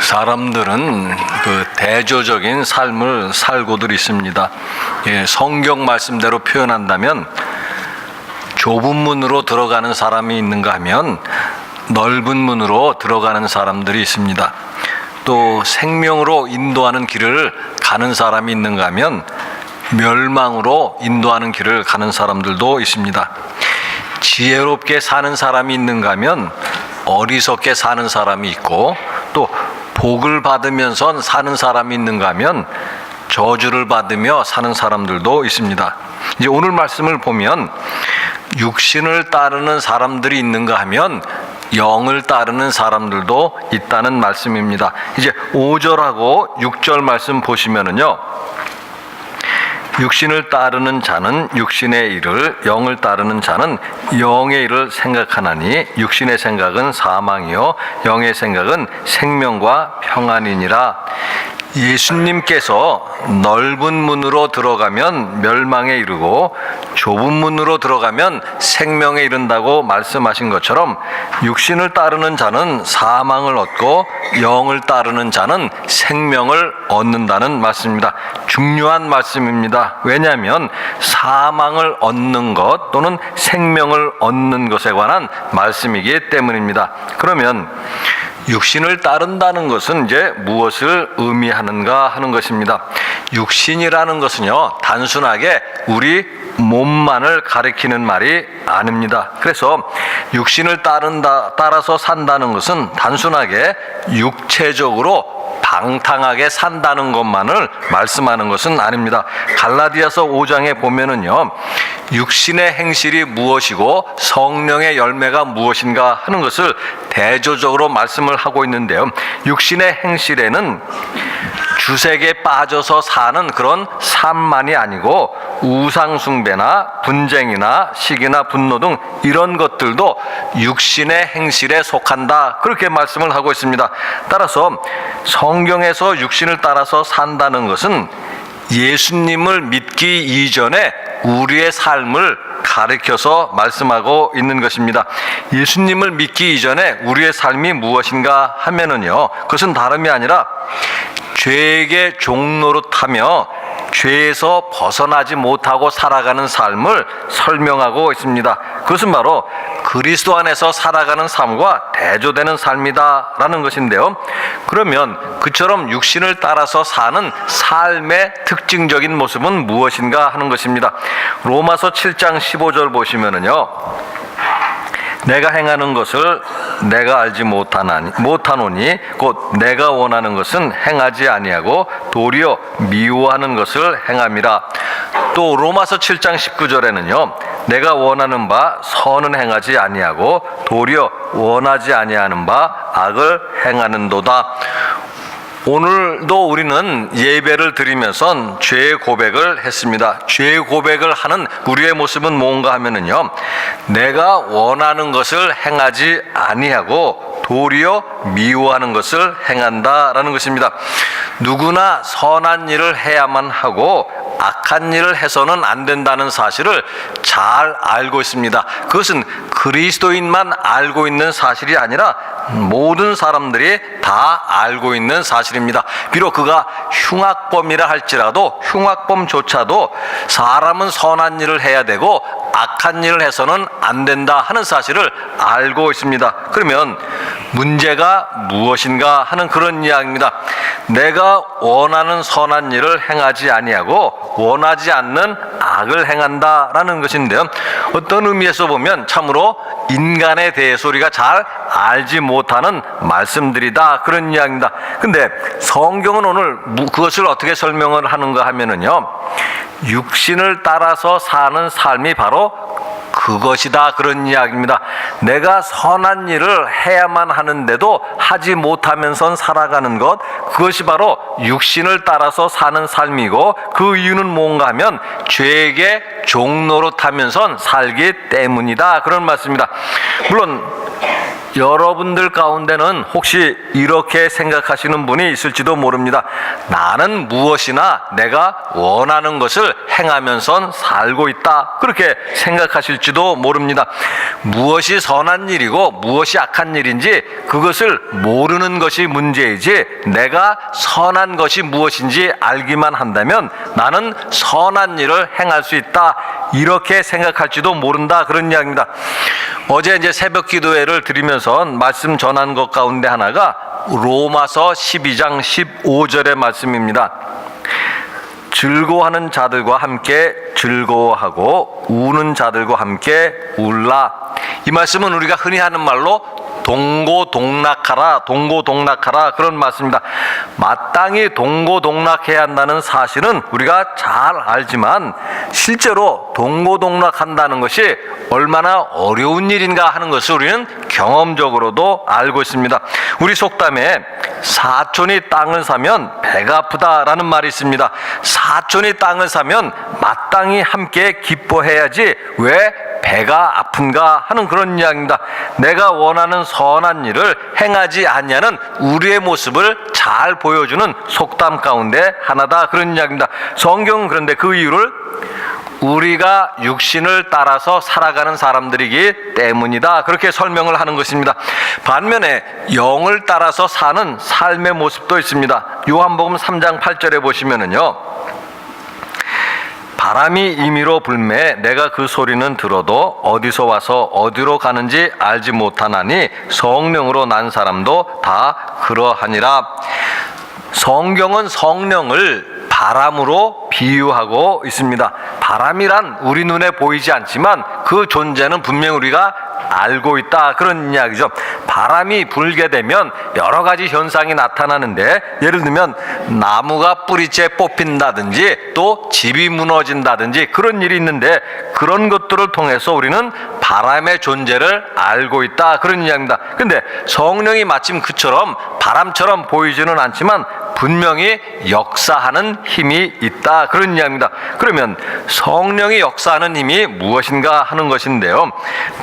사람들은 그 대조적인 삶을 살고들 있습니다. 성경 말씀대로 표현한다면 좁은 문으로 들어가는 사람이 있는가 하면 넓은 문으로 들어가는 사람들이 있습니다. 또 생명으로 인도하는 길을 가는 사람이 있는가 하면 멸망으로 인도하는 길을 가는 사람들도 있습니다. 지혜롭게 사는 사람이 있는가 하면 어리석게 사는 사람이 있고, 또 복을 받으면서 사는 사람이 있는가 하면 저주를 받으며 사는 사람들도 있습니다. 이제 오늘 말씀을 보면 육신을 따르는 사람들이 있는가 하면 영을 따르는 사람들도 있다는 말씀입니다. 이제 5절하고 6절 말씀 보시면은요, 육신을 따르는 자는 육신의 일을, 영을 따르는 자는 영의 일을 생각하나니 육신의 생각은 사망이요 영의 생각은 생명과 평안이니라. 예수님께서 넓은 문으로 들어가면 멸망에 이르고 좁은 문으로 들어가면 생명에 이른다고 말씀하신 것처럼 육신을 따르는 자는 사망을 얻고 영을 따르는 자는 생명을 얻는다는 말씀입니다. 중요한 말씀입니다. 왜냐하면 사망을 얻는 것 또는 생명을 얻는 것에 관한 말씀이기 때문입니다. 그러면 육신을 따른다는 것은 이제 무엇을 의미하는가 하는 것입니다. 육신이라는 것은요, 단순하게 우리 몸만을 가리키는 말이 아닙니다. 그래서 육신을 따라서 산다는 것은 단순하게 육체적으로 방탕하게 산다는 것만을 말씀하는 것은 아닙니다. 갈라디아서 5장에 보면은요, 육신의 행실이 무엇이고 성령의 열매가 무엇인가 하는 것을 대조적으로 말씀을 하고 있는데요, 육신의 행실에는 주색에 빠져서 사는 그런 삶만이 아니고 우상숭배나 분쟁이나 시기나 분노 등 이런 것들도 육신의 행실에 속한다, 그렇게 말씀을 하고 있습니다. 따라서 성경에서 육신을 따라서 산다는 것은 예수님을 믿기 이전에 우리의 삶을 가리켜서 말씀하고 있는 것입니다. 예수님을 믿기 이전에 우리의 삶이 무엇인가 하면은요, 그것은 다름이 아니라 죄에게 종노릇하며 죄에서 벗어나지 못하고 살아가는 삶을 설명하고 있습니다. 그것은 바로 그리스도 안에서 살아가는 삶과 대조되는 삶이다라는 것인데요, 그러면 그처럼 육신을 따라서 사는 삶의 특징적인 모습은 무엇인가 하는 것입니다. 로마서 7장 15절 보시면은요, 내가 행하는 것을 내가 알지 못하노니 곧 내가 원하는 것은 행하지 아니하고 도리어 미워하는 것을 행함이라. 또 로마서 7장 19절에는요, 내가 원하는 바 선은 행하지 아니하고 도리어 원하지 아니하는 바 악을 행하는도다. 오늘도 우리는 예배를 드리면서 죄의 고백을 했습니다. 죄의 고백을 하는 우리의 모습은 뭔가 하면은요, 내가 원하는 것을 행하지 아니하고 도리어 미워하는 것을 행한다라는 것입니다. 누구나 선한 일을 해야만 하고 악한 일을 해서는 안 된다는 사실을 잘 알고 있습니다. 그것은 그리스도인만 알고 있는 사실이 아니라 모든 사람들이 다 알고 있는 사실입니다. 비록 그가 흉악범이라 할지라도 흉악범조차도 사람은 선한 일을 해야 되고 악한 일을 해서는 안 된다 하는 사실을 알고 있습니다. 그러면 문제가 무엇인가 하는 그런 이야기입니다. 내가 원하는 선한 일을 행하지 아니하고 원하지 않는 악을 행한다라는 것인데요, 어떤 의미에서 보면 참으로 인간에 대해서 우리가 잘 알지 못하는 말씀들이다, 그런 이야기입니다. 근데 성경은 오늘 그것을 어떻게 설명을 하는가 하면은요, 육신을 따라서 사는 삶이 바로 그것이다, 그런 이야기입니다. 내가 선한 일을 해야만 하는데도 하지 못하면서 살아가는 것, 그것이 바로 육신을 따라서 사는 삶이고, 그 이유는 뭔가 하면 죄에게 종노릇하면서 살기 때문이다, 그런 말씀입니다. 물론 여러분들 가운데는 혹시 이렇게 생각하시는 분이 있을지도 모릅니다. 나는 무엇이나 내가 원하는 것을 행하면서 살고 있다. 그렇게 생각하실지도 모릅니다. 무엇이 선한 일이고 무엇이 악한 일인지 그것을 모르는 것이 문제이지, 내가 선한 것이 무엇인지 알기만 한다면 나는 선한 일을 행할 수 있다. 이렇게 생각할지도 모른다. 그런 이야기입니다. 어제 이제 새벽 기도회를 드리면서 말씀 전한 것 가운데 하나가 로마서 12장 15절의 말씀입니다. 즐거워하는 자들과 함께 즐거워하고 우는 자들과 함께 울라. 이 말씀은 우리가 흔히 하는 말로 동고동락하라, 동고동락하라 그런 말씀입니다. 마땅히 동고동락해야 한다는 사실은 우리가 잘 알지만 실제로 동고동락한다는 것이 얼마나 어려운 일인가 하는 것을 우리는 경험적으로도 알고 있습니다. 우리 속담에 사촌이 땅을 사면 배가 아프다라는 말이 있습니다. 사촌이 땅을 사면 마땅히 함께 기뻐해야지 왜 배가 아픈가 하는 그런 이야기입니다. 내가 원하는 선한 일을 행하지 않냐는 우리의 모습을 잘 보여주는 속담 가운데 하나다. 그런 이야기입니다. 성경은 그런데 그 이유를 우리가 육신을 따라서 살아가는 사람들이기 때문이다. 그렇게 설명을 하는 것입니다. 반면에 영을 따라서 사는 삶의 모습도 있습니다. 요한복음 3장 8절에 보시면은요. 바람이 임의로 불매 내가 그 소리는 들어도 어디서 와서 어디로 가는지 알지 못하나니 성령으로 난 사람도 다 그러하니라. 성경은 성령을 바람으로 비유하고 있습니다. 바람이란 우리 눈에 보이지 않지만 그 존재는 분명히 우리가 알고 있다. 그런 이야기죠. 바람이 불게 되면 여러 가지 현상이 나타나는데, 예를 들면 나무가 뿌리째 뽑힌다든지 또 집이 무너진다든지 그런 일이 있는데, 그런 것들을 통해서 우리는 바람의 존재를 알고 있다. 그런 이야기입니다. 근데 성령이 마침 그처럼 바람처럼 보이지는 않지만 분명히 역사하는 힘이 있다. 그런 이야기입니다. 그러면 성령이 역사하는 힘이 무엇인가 하는 것인데요.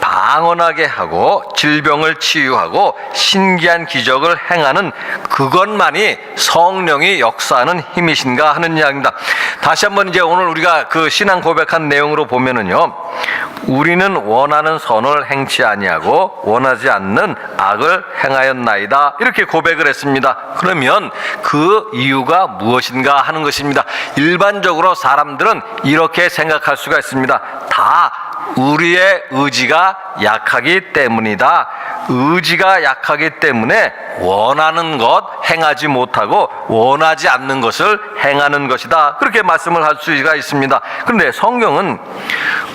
방언하게 하고 질병을 치유하고 신기한 기적을 행하는 그것만이 성령이 역사하는 힘이신가 하는 이야기입니다. 다시 한번 이제 오늘 우리가 그 신앙 고백한 내용으로 보면은요. 우리는 원하는 선을 행치 아니하고 원하지 않는 악을 행하였나이다. 이렇게 고백을 했습니다. 그러면 그 이유가 무엇인가 하는 것입니다. 일반적으로 사람들은 이렇게 생각할 수가 있습니다. 다 우리의 의지가 약하기 때문이다. 의지가 약하기 때문에 원하는 것 행하지 못하고 원하지 않는 것을 행하는 것이다. 그렇게 말씀을 할 수가 있습니다. 그런데 성경은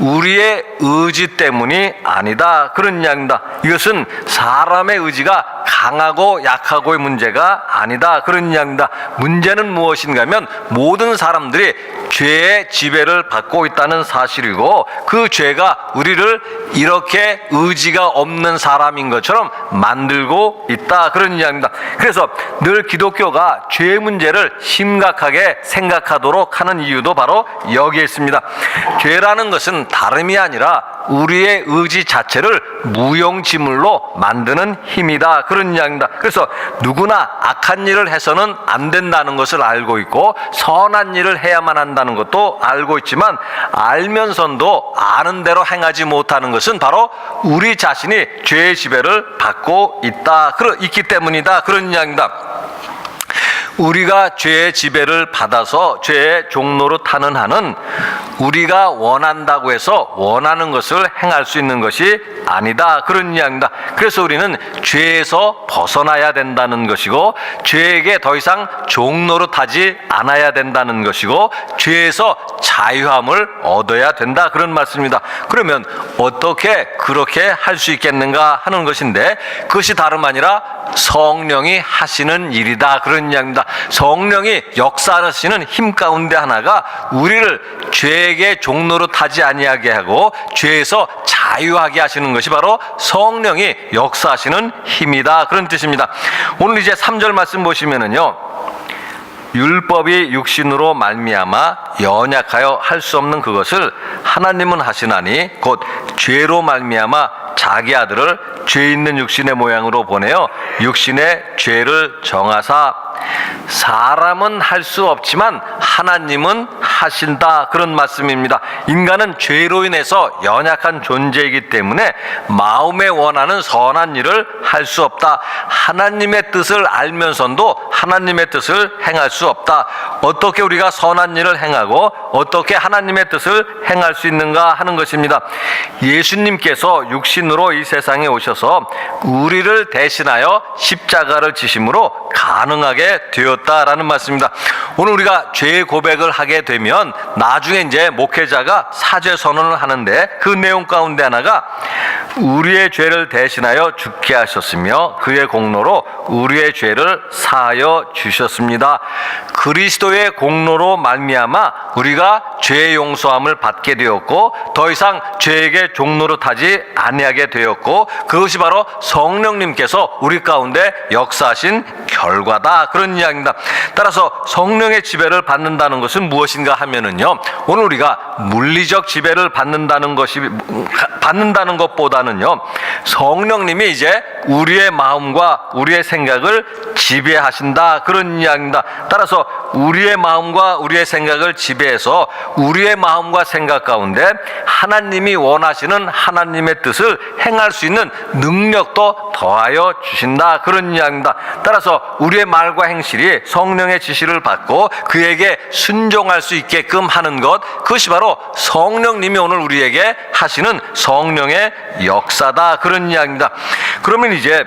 우리의 의지 때문이 아니다. 그런 이야기입니다. 이것은 사람의 의지가 강하고 약하고의 문제가 아니다. 그런 이야기입니다. 문제는 무엇인가 하면 모든 사람들이 죄의 지배를 받고 있다는 사실이고, 그 죄가 우리를 이렇게 의지가 없는 사람인 것처럼 만들고 있다. 그런 이야기입니다. 그래서 늘 기독교가 죄의 문제를 심각하게 생각하도록 하는 이유도 바로 여기에 있습니다. 죄라는 것은 다름이 아니라 우리의 의지 자체를 무용지물로 만드는 힘이다. 그런 이야기입니다. 그래서 누구나 악한 일을 해서는 안 된다는 것을 알고 있고 선한 일을 해야만 한다는 것도 알고 있지만, 알면서도 아는 대로 행하지 못하는 것은 바로 우리 자신이 죄의 지배를 받고 있기 때문이다. 그런 이야기입니다. 우리가 죄의 지배를 받아서 죄의 종로로 타는 한은 우리가 원한다고 해서 원하는 것을 행할 수 있는 것이 아니다. 그런 이야기입니다. 그래서 우리는 죄에서 벗어나야 된다는 것이고, 죄에게 더 이상 종로로 타지 않아야 된다는 것이고, 죄에서 자유함을 얻어야 된다. 그런 말씀입니다. 그러면 어떻게 그렇게 할 수 있겠는가 하는 것인데, 그것이 다름 아니라 성령이 하시는 일이다. 그런 이야기입니다. 성령이 역사하시는 힘 가운데 하나가 우리를 죄에게 종로로 타지 아니하게 하고 죄에서 자유하게 하시는 것이 바로 성령이 역사하시는 힘이다. 그런 뜻입니다. 오늘 이제 3절 말씀 보시면은요. 율법이 육신으로 말미암아 연약하여 할 수 없는 그것을 하나님은 하시나니 곧 죄로 말미암아 자기 아들을 죄 있는 육신의 모양으로 보내어 육신의 죄를 정하사 사람은 할 수 없지만 하나님은 하신다, 그런 말씀입니다. 인간은 죄로 인해서 연약한 존재이기 때문에 마음에 원하는 선한 일을 할 수 없다. 하나님의 뜻을 알면서도 하나님의 뜻을 행할 수 없다. 어떻게 우리가 선한 일을 행하고 어떻게 하나님의 뜻을 행할 수 있는가 하는 것입니다. 예수님께서 육신으로 이 세상에 오셔서 우리를 대신하여 십자가를 지심으로 가능하게 되었다라는 말씀입니다. 오늘 우리가 죄 고백을 하게 되면 나중에 이제 목회자가 사죄 선언을 하는데 그 내용 가운데 하나가 우리의 죄를 대신하여 죽게 하셨으며 그의 공로로 우리의 죄를 사하여 주셨습니다. 그리스도의 공로로 말미암아 우리가 죄의 용서함을 받게 되었고 더 이상 죄에게 종노릇하지 아니하게 되었고 그것이 바로 성령님께서 우리 가운데 역사하신 결과다, 그런 이야기입니다. 따라서 성령의 지배를 받는다는 것은 무엇인가 하면은요, 오늘 우리가 물리적 지배를 받는다는 것보다는요, 성령님이 이제 우리의 마음과 우리의 생각을 지배하신다, 그런 이야기입니다. 따라서 우리의 마음과 우리의 생각을 지배해서 우리의 마음과 생각 가운데 하나님이 원하시는 하나님의 뜻을 행할 수 있는 능력도 더하여 주신다, 그런 이야기입니다. 따라서 우리의 말과 행실이 성령의 지시를 받고 그에게 순종할 수 있게끔 하는 것, 그것이 바로 성령님이 오늘 우리에게 하시는 성령의 역사다, 그런 이야기입니다. 그러면 이제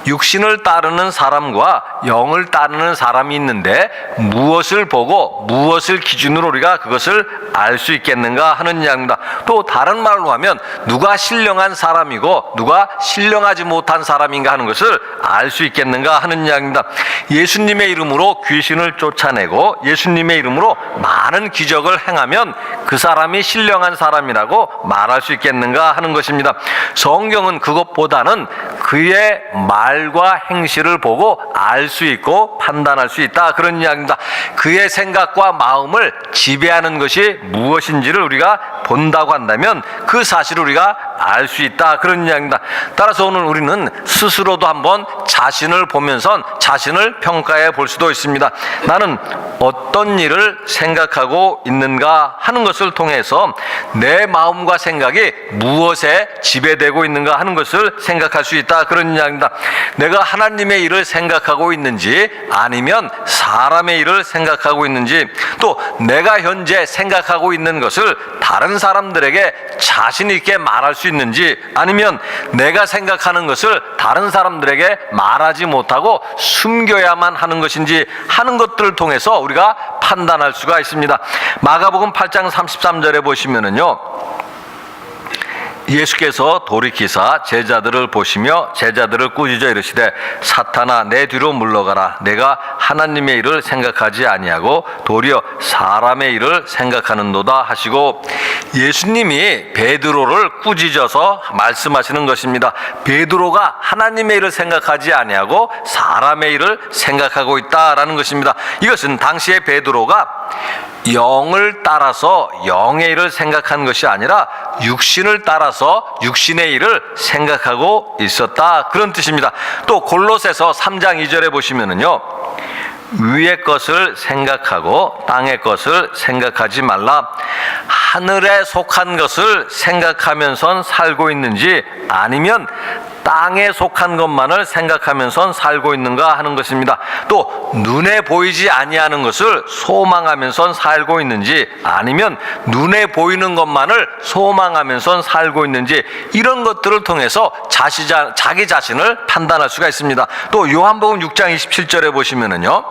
육신을 따르는 사람과 영을 따르는 사람이 있는데 무엇을 보고 무엇을 기준으로 우리가 그것을 알 수 있겠는가 하는 이야기입니다. 또 다른 말로 하면 누가 신령한 사람이고 누가 신령하지 못한 사람인가 하는 것을 알 수 있겠는가 하는 이야기입니다. 예수님의 이름으로 귀신을 쫓아내고 예수님의 이름으로 많은 기적을 행하면 그 사람이 신령한 사람이라고 말할 수 있겠는가 하는 것입니다. 성경은 그것보다는 그의 말과 행실을 보고 알 수 있고 판단할 수 있다, 그런 이야기입니다. 그의 생각과 마음을 지배하는 것이 무엇인지를 우리가 본다고 한다면 그 사실을 우리가 알 수 있다, 그런 이야기입니다. 따라서 오늘 우리는 스스로도 한번 자신을 보면서 자신을 평가해 볼 수도 있습니다. 나는 어떤 일을 생각하고 있는가 하는 것을 통해서 내 마음과 생각이 무엇에 지배되고 있는가 하는 것을 생각할 수 있다, 그런 이야기입니다. 내가 하나님의 일을 생각하고 있는지 아니면 사람의 일을 생각하고 있는지, 또 내가 현재 생각하고 있는 것을 다른 사람들에게 자신 있게 말할 수 있는지 아니면 내가 생각하는 것을 다른 사람들에게 말하지 못하고 숨겨야만 하는 것인지 하는 것들을 통해서 우리가 판단할 수가 있습니다. 마가복음 8장 33절에 보시면은요, 예수께서 돌이키사 제자들을 보시며 제자들을 꾸짖어 이르시되 사탄아 내 뒤로 물러가라. 내가 하나님의 일을 생각하지 아니하고 도리어 사람의 일을 생각하는도다 하시고, 예수님이 베드로를 꾸짖어서 말씀하시는 것입니다. 베드로가 하나님의 일을 생각하지 아니하고 사람의 일을 생각하고 있다라는 것입니다. 이것은 당시에 베드로가 영을 따라서 영의 일을 생각한 것이 아니라 육신을 따라서 육신의 일을 생각하고 있었다, 그런 뜻입니다. 또 골로새서 3장 2절에 보시면은요, 위의 것을 생각하고 땅의 것을 생각하지 말라. 하늘에 속한 것을 생각하면서 살고 있는지 아니면 땅에 속한 것만을 생각하면서 살고 있는가 하는 것입니다. 또 눈에 보이지 아니하는 것을 소망하면서 살고 있는지 아니면 눈에 보이는 것만을 소망하면서 살고 있는지, 이런 것들을 통해서 자기 자신을 판단할 수가 있습니다. 또 요한복음 6장 27절에 보시면은요,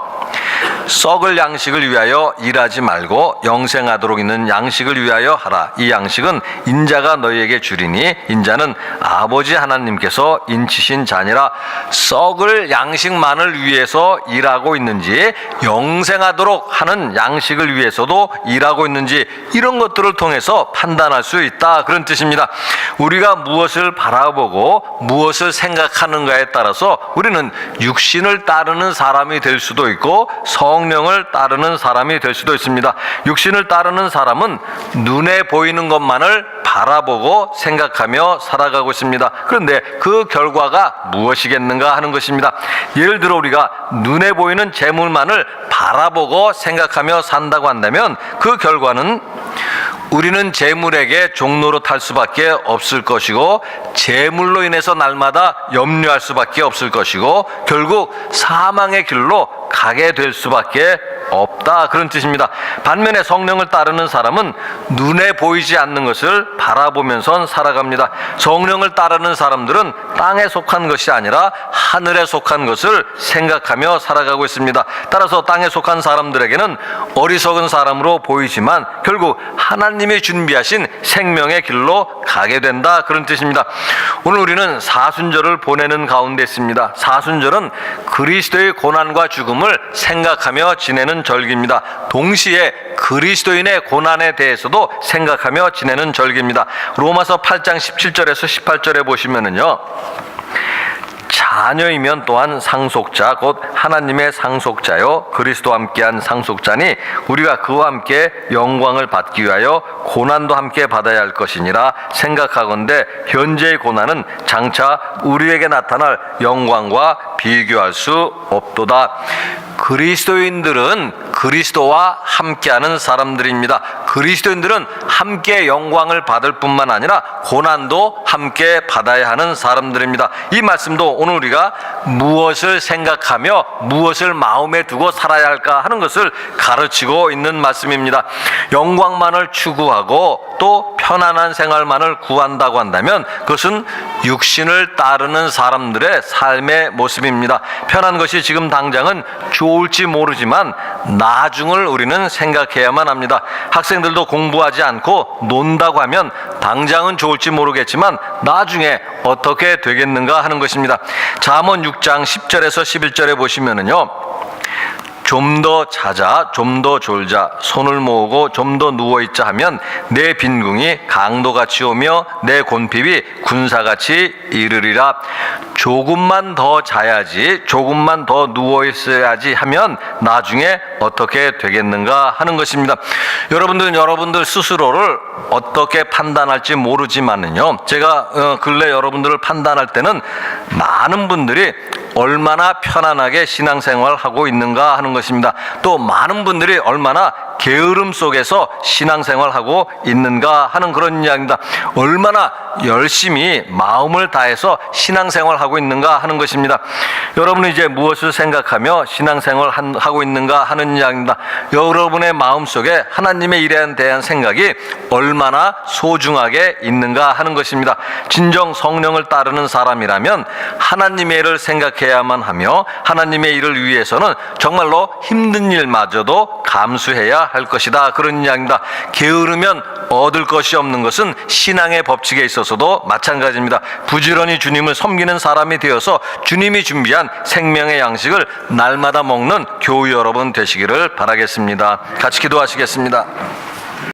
썩을 양식을 위하여 일하지 말고 영생하도록 있는 양식을 위하여 하라. 이 양식은 인자가 너희에게 주리니 인자는 아버지 하나님께서 인치신 자니라. 썩을 양식만을 위해서 일하고 있는지 영생하도록 하는 양식을 위해서도 일하고 있는지, 이런 것들을 통해서 판단할 수 있다, 그런 뜻입니다. 우리가 무엇을 바라보고 무엇을 생각하는가에 따라서 우리는 육신을 따르는 사람이 될 수도 있고 성령을 따르는 사람이 될 수도 있습니다. 육신을 따르는 사람은 눈에 보이는 것만을 바라보고 생각하며 살아가고 있습니다. 그런데 그 결과가 무엇이겠는가 하는 것입니다. 예를 들어 우리가 눈에 보이는 재물만을 바라보고 생각하며 산다고 한다면 그 결과는 우리는 재물에게 종로로 탈 수밖에 없을 것이고 재물로 인해서 날마다 염려할 수밖에 없을 것이고 결국 사망의 길로 가게 될 수밖에 없다, 그런 뜻입니다. 반면에 성령을 따르는 사람은 눈에 보이지 않는 것을 바라보면서 살아갑니다. 성령을 따르는 사람들은 땅에 속한 것이 아니라 하늘에 속한 것을 생각하며 살아가고 있습니다. 따라서 땅에 속한 사람들에게는 어리석은 사람으로 보이지만 결국 하나님이 준비하신 생명의 길로 가게 된다, 그런 뜻입니다. 오늘 우리는 사순절을 보내는 가운데 있습니다. 사순절은 그리스도의 고난과 죽음을 생각하며 지내는 절기입니다. 동시에 그리스도인의 고난에 대해서도 생각하며 지내는 절기입니다. 로마서 8장 17절에서 18절에 보시면은요, 자녀이면 또한 상속자 곧 하나님의 상속자요 그리스도와 함께한 상속자니 우리가 그와 함께 영광을 받기 위하여 고난도 함께 받아야 할 것이니라 생각하건대 현재의 고난은 장차 우리에게 나타날 영광과 비교할 수 없도다. 그리스도인들은 그리스도와 함께하는 사람들입니다. 그리스도인들은 함께 영광을 받을 뿐만 아니라 고난도 함께 받아야 하는 사람들입니다. 이 말씀도 오늘 우리가 무엇을 생각하며 무엇을 마음에 두고 살아야 할까 하는 것을 가르치고 있는 말씀입니다. 영광만을 추구하고 또 편안한 생활만을 구한다고 한다면 그것은 육신을 따르는 사람들의 삶의 모습입니다. 편한 것이 지금 당장은 좋을지 모르지만 나중을 우리는 생각해야만 합니다. 학생들도 공부하지 않고 논다고 하면 당장은 좋을지 모르겠지만 나중에 어떻게 되겠는가 하는 것입니다. 잠언 6장 10절에서 11절에 보시면은요, 좀 더 자자, 좀 더 졸자, 손을 모으고 좀 더 누워있자 하면 내 빈궁이 강도같이 오며 내 곤핍이 군사같이 이르리라. 조금만 더 자야지, 조금만 더 누워있어야지 하면 나중에 어떻게 되겠는가 하는 것입니다. 여러분들은 여러분들 스스로를 어떻게 판단할지 모르지만은요, 제가 근래 여러분들을 판단할 때는 많은 분들이 얼마나 편안하게 신앙생활을 하고 있는가 하는 것입니다. 또 많은 분들이 얼마나 게으름 속에서 신앙생활을 하고 있는가 하는 그런 이야기입니다. 얼마나 열심히 마음을 다해서 신앙생활을 하고 있는가 하는 것입니다. 여러분은 이제 무엇을 생각하며 신앙생활을 하고 있는가 하는 이야기입니다. 여러분의 마음속에 하나님의 일에 대한 생각이 얼마나 소중하게 있는가 하는 것입니다. 진정 성령을 따르는 사람이라면 하나님의 일을 생각해야만 하며 하나님의 일을 위해서는 정말로 힘든 일마저도 감수해야 할 것이다, 그런 이야기입니다. 게으르면 얻을 것이 없는 것은 신앙의 법칙에 있어서도 마찬가지입니다. 부지런히 주님을 섬기는 사람이 되어서 주님이 준비한 생명의 양식을 날마다 먹는 교우 여러분 되시기를 바라겠습니다. 같이 기도하시겠습니다.